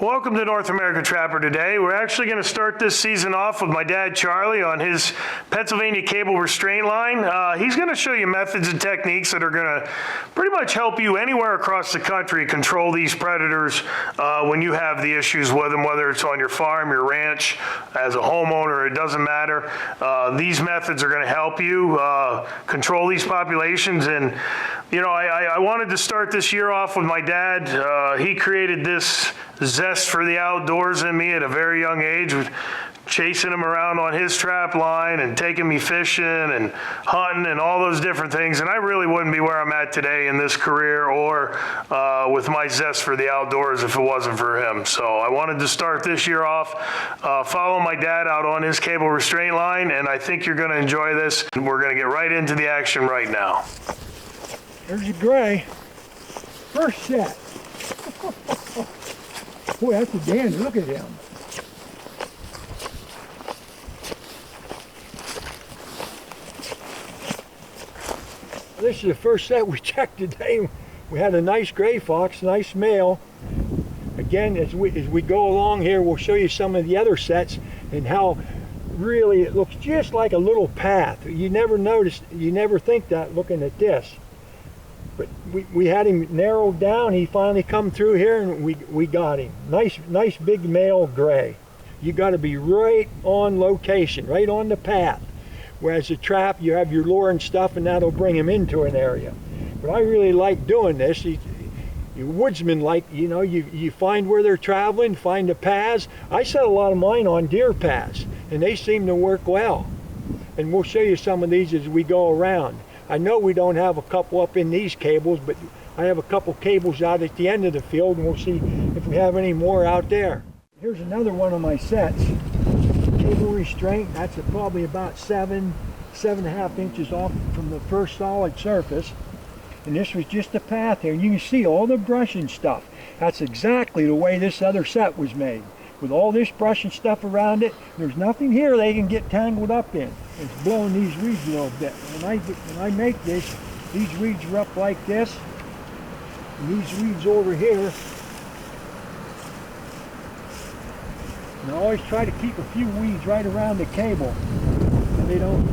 Welcome to North American Trapper today. We're actually going to start this season off with my dad, Charlie, on his Pennsylvania Cable Restraint line. He's going to show you methods and techniques that are going to pretty much help you anywhere across the country control these predators when you have the issues with them, whether it's on your farm, your ranch, as a homeowner, it doesn't matter. These methods are going to help you control these populations. And, you know, I wanted to start this year off with my dad. He created this zest for the outdoors in me at a very young age, chasing him around on his trap line and taking me fishing and hunting and all those different things. And I really wouldn't be where I'm at today in this career or with my zest for the outdoors if it wasn't for him. So I wanted to start this year off following my dad out on his cable restraint line, and I think you're going to enjoy this. We're going to get right into the action right now. There's a gray. First set. Boy, that's a dandy. Look at him. This is the first set we checked today. We had a nice gray fox, nice male. Again, as we go along here, we'll show you some of the other sets and how really it looks just like a little path. You never notice, you never think that looking at this. But we had him narrowed down. He finally come through here and we got him. Nice big male gray. You got to be right on location, right on the path. Whereas the trap, you have your lure and stuff, and that'll bring him into an area. But I really like doing this. You woodsmen like, you know, you find where they're traveling, find the paths. I set a lot of mine on deer paths, and they seem to work well. And we'll show you some of these as we go around. I know we don't have a couple up in these cables, but I have a couple cables out at the end of the field, and we'll see if we have any more out there. Here's another one of my sets. Cable restraint, that's probably about 7.5 inches off from the first solid surface. And this was just a path here. You can see all the brush and stuff. That's exactly the way this other set was made. With all this brush and stuff around it, there's nothing here they can get tangled up in. It's blowing these reeds a little bit. When I make this, these reeds are up like this, and these reeds over here. And I always try to keep a few weeds right around the cable, so they don't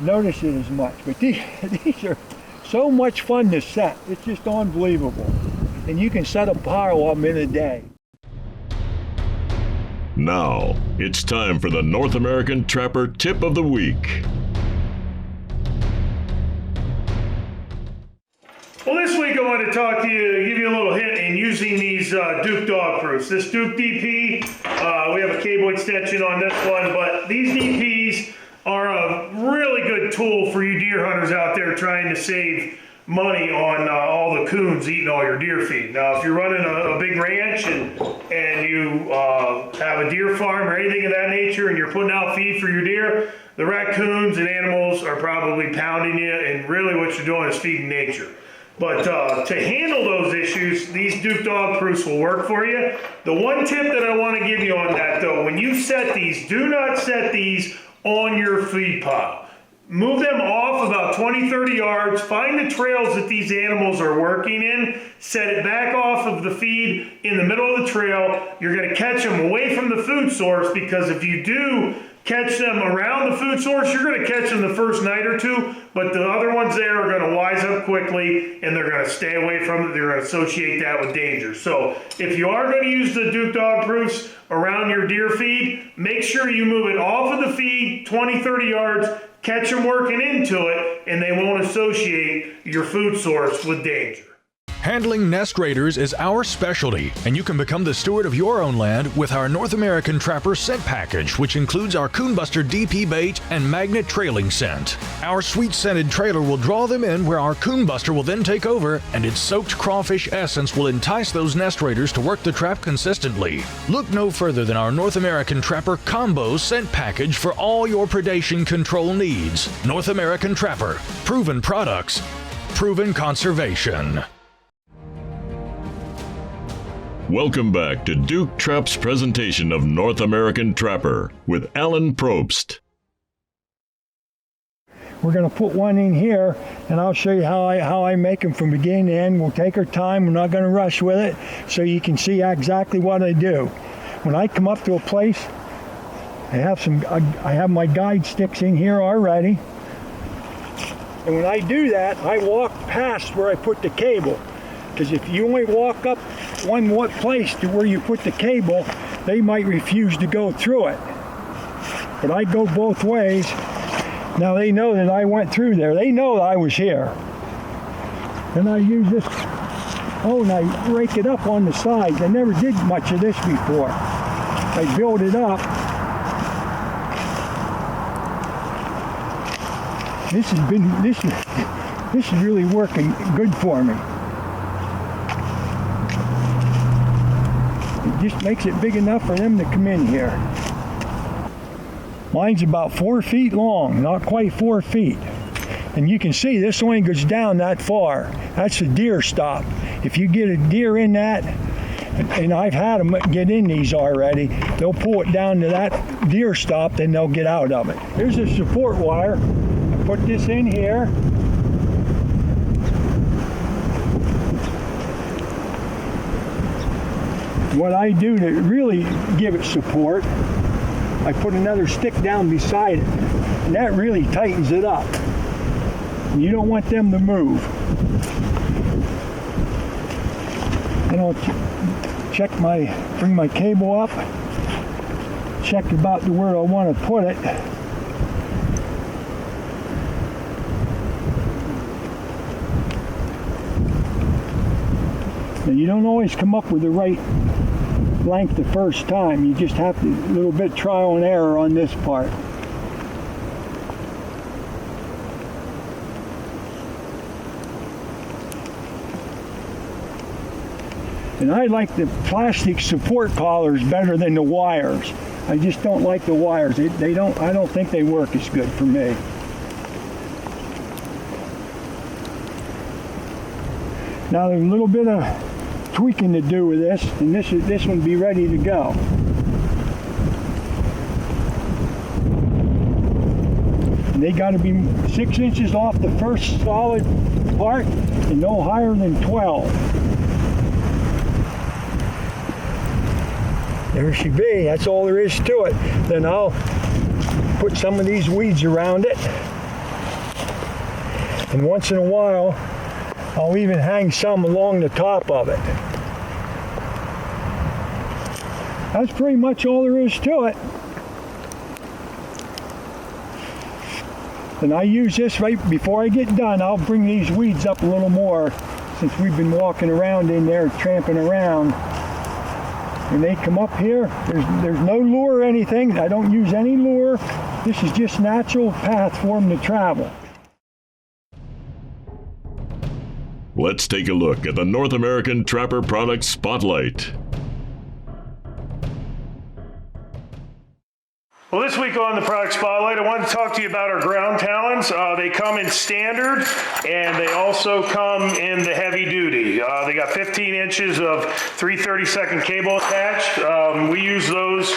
notice it as much. But these are so much fun to set. It's just unbelievable. And you can set a pile of them in a day. Now, it's time for the North American Trapper Tip of the Week. Well, this week I want to talk to you, give you a little hint in using these Duke dog proofs. This Duke DP, we have a cable extension on this one, but these DPs are a really good tool for you deer hunters out there trying to save money on all the coons eating all your deer feed. Now, if you're running a big ranch and you have a deer farm or anything of that nature and you're putting out feed for your deer, the raccoons and animals are probably pounding you, and really what you're doing is feeding nature. But to handle those issues, these Duke dog proofs will work for you. The one tip that I want to give you on that though, when you set these, do not set these on your feed pile. Move them off about 20-30 yards, find the trails that these animals are working in, set it back off of the feed in the middle of the trail. You're going to catch them away from the food source, because if you do catch them around the food source, you're going to catch them the first night or two, but the other ones there are going to wise up quickly and they're going to stay away from it. They're going to associate that with danger. So if you are going to use the Duke dog proofs around your deer feed, make sure you move it off of the feed 20-30 yards, catch them working into it, and they won't associate your food source with danger. Handling nest raiders is our specialty, and you can become the steward of your own land with our North American Trapper scent package, which includes our Coonbuster DP bait and magnet trailing scent. Our sweet scented trailer will draw them in, where our Coonbuster will then take over, and its soaked crawfish essence will entice those nest raiders to work the trap consistently. Look no further than our North American Trapper Combo scent package for all your predation control needs. North American Trapper. Proven products. Proven conservation. Welcome back to Duke Trap's presentation of North American Trapper with Alan Probst. we're going to put one in here, and I'll show you how I make them from beginning to end. We'll take our time. We're not going to rush with it, so you can see exactly what I do. When I come up to a place, I have my guide sticks in here already. And when I do that, I walk past where I put the cable. Because if you only walk up one place to where you put the cable, they might refuse to go through it. But I go both ways. Now they know that I went through there. They know that I was here. And I use this, and I rake it up on the sides. I never did much of this before. I build it up. This is really working good for me. It just makes it big enough for them to come in here. Mine's about 4 feet long, not quite 4 feet. And you can see this only goes down that far. That's a deer stop. If you get a deer in that, and I've had them get in these already, they'll pull it down to that deer stop, then they'll get out of it. Here's a support wire. Put this in here. What I do to really give it support, I put another stick down beside it, and that really tightens it up. And you don't want them to move. Then I'll bring my cable up, check about to where I want to put it. Now, you don't always come up with the right length the first time. You just have to, a little bit trial and error on this part. And I like the plastic support collars better than the wires. I just don't like the wires. I don't think they work as good for me. Now there's a little bit of tweaking to do with this, and this one be ready to go. And they got to be 6 inches off the first solid part and no higher than 12. There she be. That's all there is to it. Then I'll put some of these weeds around it, and once in a while I'll even hang some along the top of it. That's pretty much all there is to it. And I use this right before I get done. I'll bring these weeds up a little more since we've been walking around in there, tramping around. When they come up here, there's no lure or anything. I don't use any lure. This is just natural path for them to travel. Let's take a look at the North American Trapper Product Spotlight. Well, this week on the Product Spotlight, I wanted to talk to you about our ground talons. They come in standard, and they also come in the heavy duty. They got 15 inches of 332nd cable attached. We use those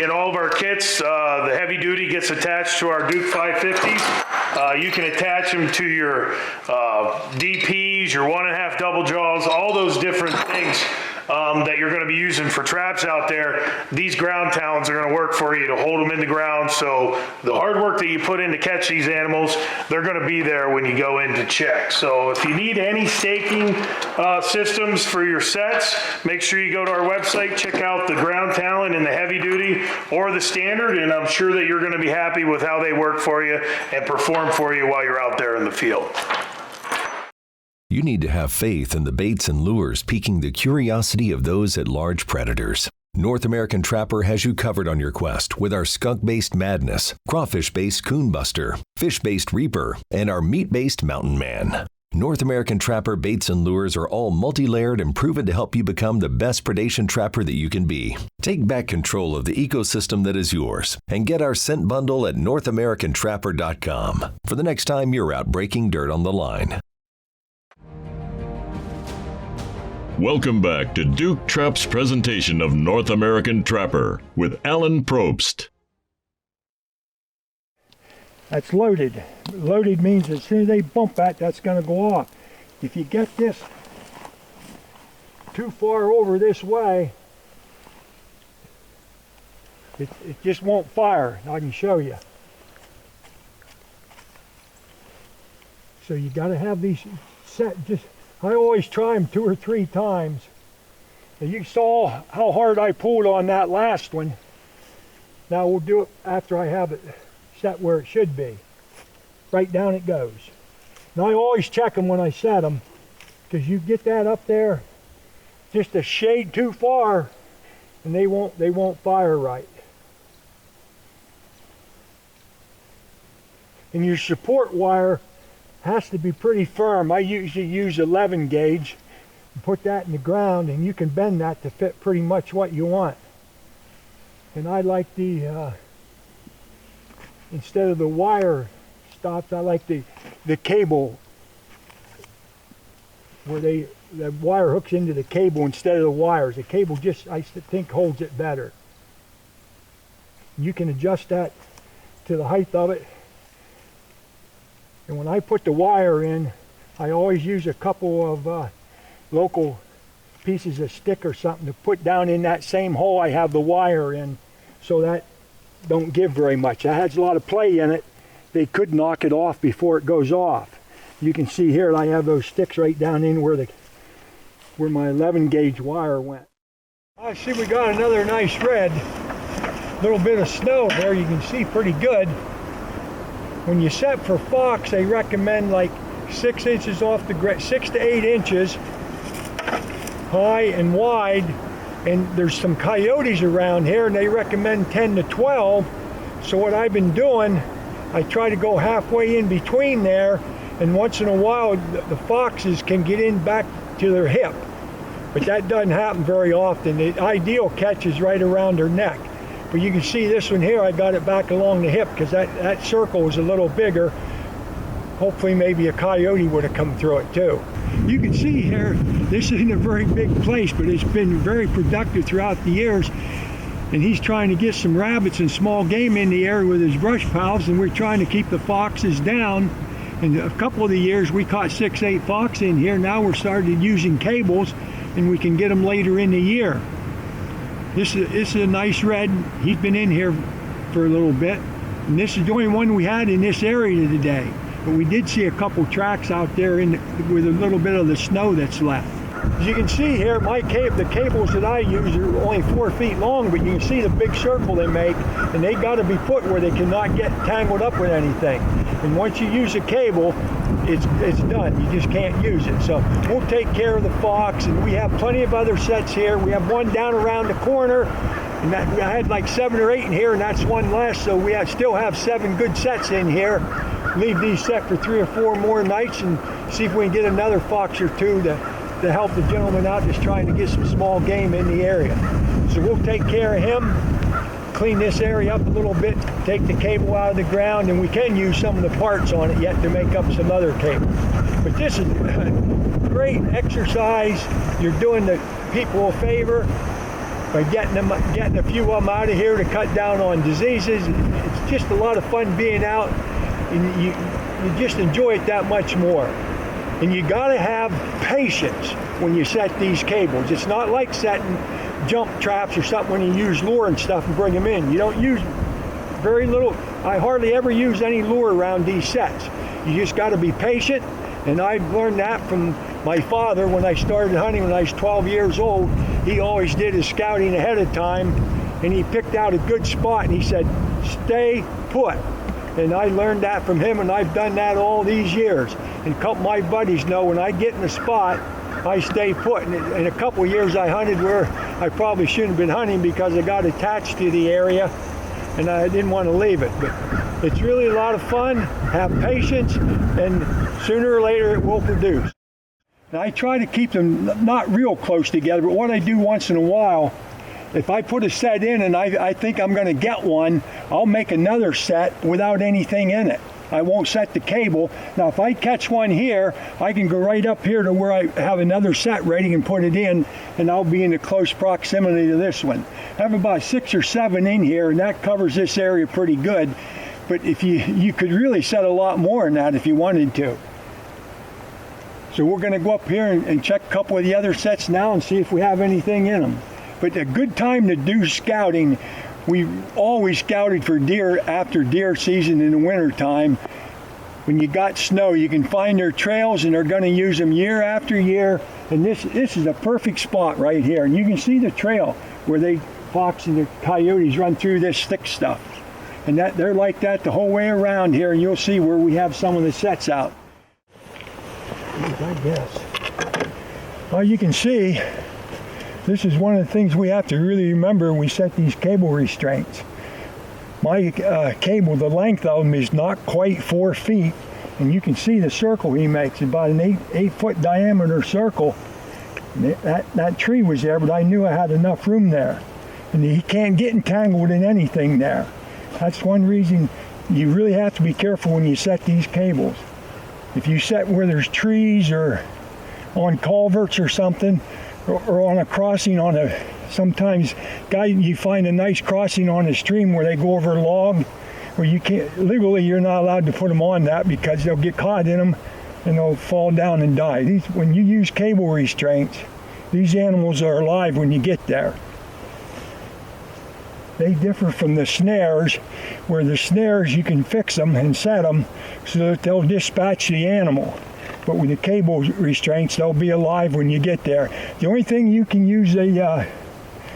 in all of our kits. The heavy duty gets attached to our Duke 550s. You can attach them to your DPs, your 1.5 double jaws, all those different things that you're going to be using for traps out there. These ground talons are going to work for you to hold them in the ground. So the hard work that you put in to catch these animals, they're going to be there when you go in to check. So if you need any staking systems for your sets, make sure you go to our website, check out the ground talon in the heavy duty or the standard, and I'm sure that you're going to be happy with how they work for you and perform for you while you're out there in the field. You need to have faith in the baits and lures piquing the curiosity of those at large predators. North American Trapper has you covered on your quest with our skunk-based Madness, crawfish-based Coon Buster, fish-based Reaper, and our meat-based Mountain Man. North American Trapper baits and lures are all multi-layered and proven to help you become the best predation trapper that you can be. Take back control of the ecosystem that is yours and get our scent bundle at NorthAmericanTrapper.com for the next time you're out breaking dirt on the line. Welcome back to Duke Trap's presentation of North American Trapper with Alan Probst. That's loaded. Loaded means as soon as they bump that, that's going to go off. If you get this too far over this way, it just won't fire. I can show you. So you got to have these set. I always try them 2 or 3 times. And you saw how hard I pulled on that last one. Now we'll do it after I have it set where it should be. Right down it goes. Now I always check them when I set them, because you get that up there just a shade too far, and they won't fire right. And your support wire has to be pretty firm. I usually use 11 gauge and put that in the ground, and you can bend that to fit pretty much what you want. And I like the instead of the wire stops, I like the cable where the wire hooks into the cable instead of the wires. The cable just, I think, holds it better. You can adjust that to the height of it. And when I put the wire in, I always use a couple of local pieces of stick or something to put down in that same hole I have the wire in, so that don't give very much. That has a lot of play in it. They could knock it off before it goes off. You can see here I have those sticks right down in where my 11 gauge wire went. I see we got another nice red. Little bit of snow there, you can see pretty good. When you set for fox, they recommend like 6 inches off the ground, 6 to 8 inches high and wide. And there's some coyotes around here, and they recommend 10 to 12. So what I've been doing, I try to go halfway in between there, and once in a while the foxes can get in back to their hip. But that doesn't happen very often. The ideal catch is right around their neck. But you can see this one here, I got it back along the hip because that circle is a little bigger. Hopefully maybe a coyote would have come through it too. You can see here, this isn't a very big place, but it's been very productive throughout the years. And he's trying to get some rabbits and small game in the area with his brush pals, and we're trying to keep the foxes down. And a couple of the years we caught 6, 8 fox in here. Now we're started using cables, and we can get them later in the year. This is a nice red. He's been in here for a little bit. And this is the only one we had in this area today. But we did see a couple tracks out there with a little bit of the snow that's left. As you can see here, the cables that I use are only 4 feet long, but you can see the big circle they make, and they got to be put where they cannot get tangled up with anything. And once you use a cable, it's done. You just can't use it. So we'll take care of the fox, and we have plenty of other sets here. We have one down around the corner, and I had like 7 or 8 in here, and that's one less. So we still have 7 good sets in here. Leave these set for 3 or 4 more nights and see if we can get another fox or 2 to help the gentleman out just trying to get some small game in the area. So we'll take care of him, clean this area up a little bit, take the cable out of the ground, and we can use some of the parts on it yet to make up some other cable. But this is great exercise. You're doing the people a favor by getting a few of them out of here to cut down on diseases. It's just a lot of fun being out, and you just enjoy it that much more. And you gotta have patience when you set these cables. It's not like setting jump traps or something when you use lure and stuff and bring them in. You don't use very little. I hardly ever use any lure around these sets. You just gotta be patient, and I've learned that from my father when I started hunting when I was 12 years old. He always did his scouting ahead of time, and he picked out a good spot, and he said, stay put. And I learned that from him, and I've done that all these years. And a couple of my buddies know when I get in a spot, I stay put. And in a couple of years I hunted where I probably shouldn't have been hunting because I got attached to the area and I didn't want to leave it. But it's really a lot of fun. Have patience, and sooner or later it will produce. And I try to keep them not real close together, but what I do once in a while, if I put a set in and I think I'm going to get one, I'll make another set without anything in it. I won't set the cable. Now if I catch one here, I can go right up here to where I have another set ready and put it in, and I'll be in a close proximity to this one. I have about 6 or 7 in here, and that covers this area pretty good. But if you could really set a lot more than that if you wanted to. So we're going to go up here and check a couple of the other sets now and see if we have anything in them. But a good time to do scouting, we always scouted for deer after deer season in the winter time. When you got snow, you can find their trails, and they're going to use them year after year. And this is a perfect spot right here. And you can see the trail where the fox and the coyotes run through this thick stuff. And that they're like that the whole way around here, and you'll see where we have some of the sets out. I guess. Well, you can see, this is one of the things we have to really remember when we set these cable restraints. My cable, the length of them is not quite 4 feet, and you can see the circle he makes, about an 8-foot diameter circle. That tree was there, but I knew I had enough room there. And he can't get entangled in anything there. That's one reason you really have to be careful when you set these cables. If you set where there's trees or on culverts or something, or on a crossing on a, sometimes you find a nice crossing on a stream where they go over a log, where you can't, legally you're not allowed to put them on that because they'll get caught in them and they'll fall down and die. When you use cable restraints, these animals are alive when you get there. They differ from the snares, where the snares you can fix them and set them so that they'll dispatch the animal. But with the cable restraints, they'll be alive when you get there. The only thing you can use the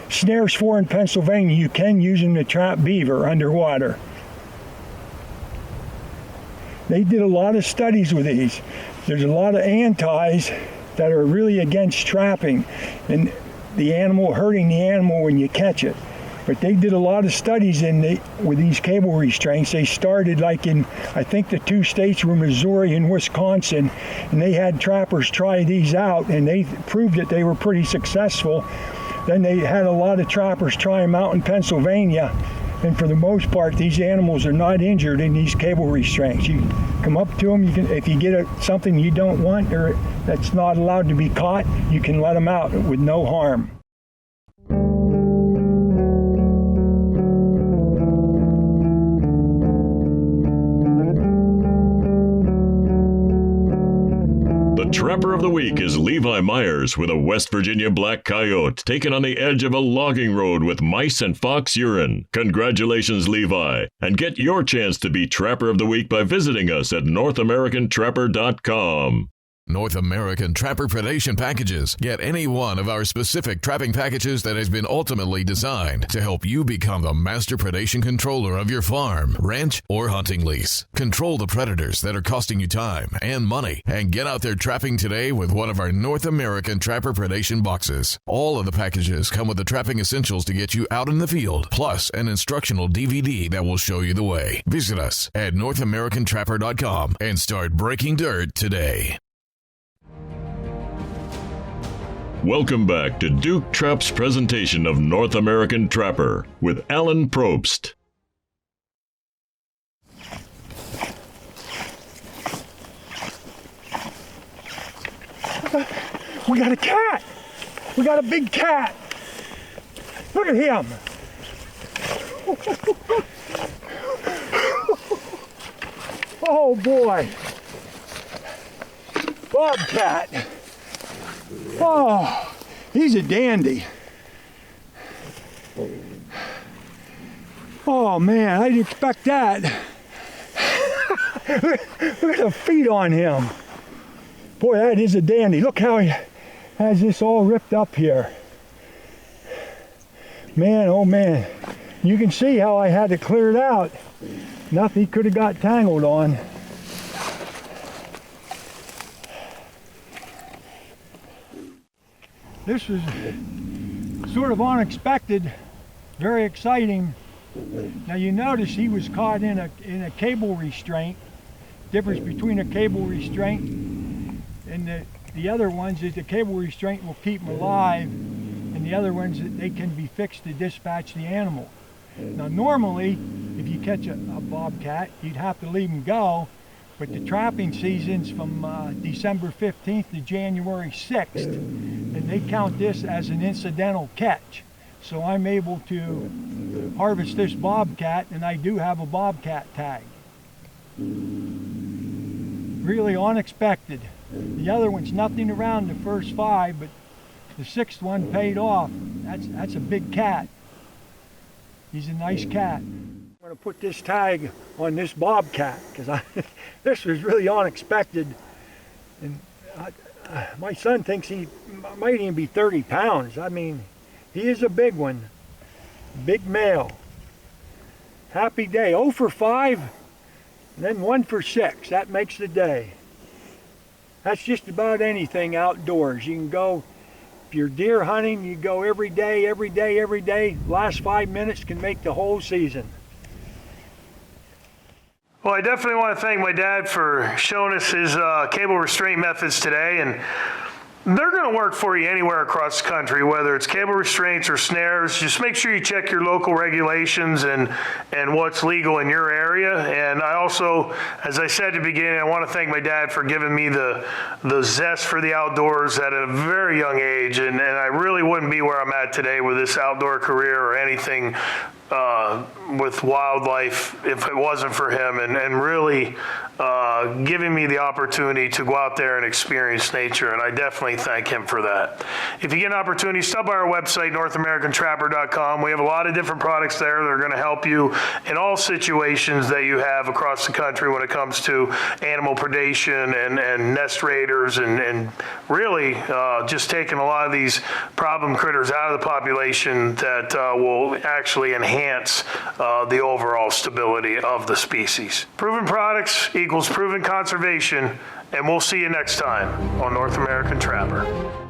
snares for in Pennsylvania, you can use them to trap beaver underwater. They did a lot of studies with these. There's a lot of antis that are really against trapping and the animal, hurting the animal when you catch it. But they did a lot of studies with these cable restraints. They started like in, I think the 2 states were Missouri and Wisconsin, and they had trappers try these out, and they proved that they were pretty successful. Then they had a lot of trappers try them out in Pennsylvania, and for the most part, these animals are not injured in these cable restraints. You come up to them, if you get something you don't want or that's not allowed to be caught, you can let them out with no harm. The Trapper of the Week is Levi Myers with a West Virginia black coyote taken on the edge of a logging road with mice and fox urine. Congratulations, Levi, and get your chance to be Trapper of the Week by visiting us at NorthAmericanTrapper.com. North American Trapper Predation Packages. Get any one of our specific trapping packages that has been ultimately designed to help you become the master predation controller of your farm, ranch, or hunting lease. Control the predators that are costing you time and money, and get out there trapping today with one of our North American Trapper Predation boxes. All of the packages come with the trapping essentials to get you out in the field, plus an instructional DVD that will show you the way. Visit us at NorthAmericanTrapper.com and start breaking dirt today. Welcome back to Duke Trap's presentation of North American Trapper with Alan Probst. We got a cat! We got a big cat! Look at him! Oh boy! Bobcat! Oh, he's a dandy. Oh man, I didn't expect that. Look at the feet on him. Boy, that is a dandy. Look how he has this all ripped up here. Man, oh man. You can see how I had to clear it out. Nothing he could have got tangled on. This was sort of unexpected, very exciting. Now you notice he was caught in a cable restraint. Difference between a cable restraint and the other ones is the cable restraint will keep them alive, and the other ones they can be fixed to dispatch the animal. Now normally, if you catch a bobcat, you'd have to leave him go. But the trapping season's from December 15th to January 6th, and they count this as an incidental catch. So I'm able to harvest this bobcat, and I do have a bobcat tag. Really unexpected. The other one's nothing around the first 5, but the 6th one paid off. That's a big cat. He's a nice cat. I'm going to put this tag on this bobcat because this was really unexpected. And my son thinks he might even be 30 pounds. I mean, he is a big one. Big male. Happy day. 0 for 5, and then 1 for 6. That makes the day. That's just about anything outdoors. You can go, if you're deer hunting, you go every day, every day, every day. Last 5 minutes can make the whole season. Well, I definitely want to thank my dad for showing us his cable restraint methods today, and they're going to work for you anywhere across the country, whether it's cable restraints or snares. Just make sure you check your local regulations and what's legal in your area. And I also, as I said at the beginning, I want to thank my dad for giving me the zest for the outdoors at a very young age. And I really wouldn't be where I'm at today with this outdoor career or anything with wildlife if it wasn't for him, and really giving me the opportunity to go out there and experience nature, and I definitely thank him for that. If you get an opportunity, stop by our website, NorthAmericanTrapper.com. We have a lot of different products there that are going to help you in all situations that you have across the country when it comes to animal predation and nest raiders, and really just taking a lot of these problem critters out of the population that will actually enhance the overall stability of the species. Proven products equals proven conservation, and we'll see you next time on North American Trapper.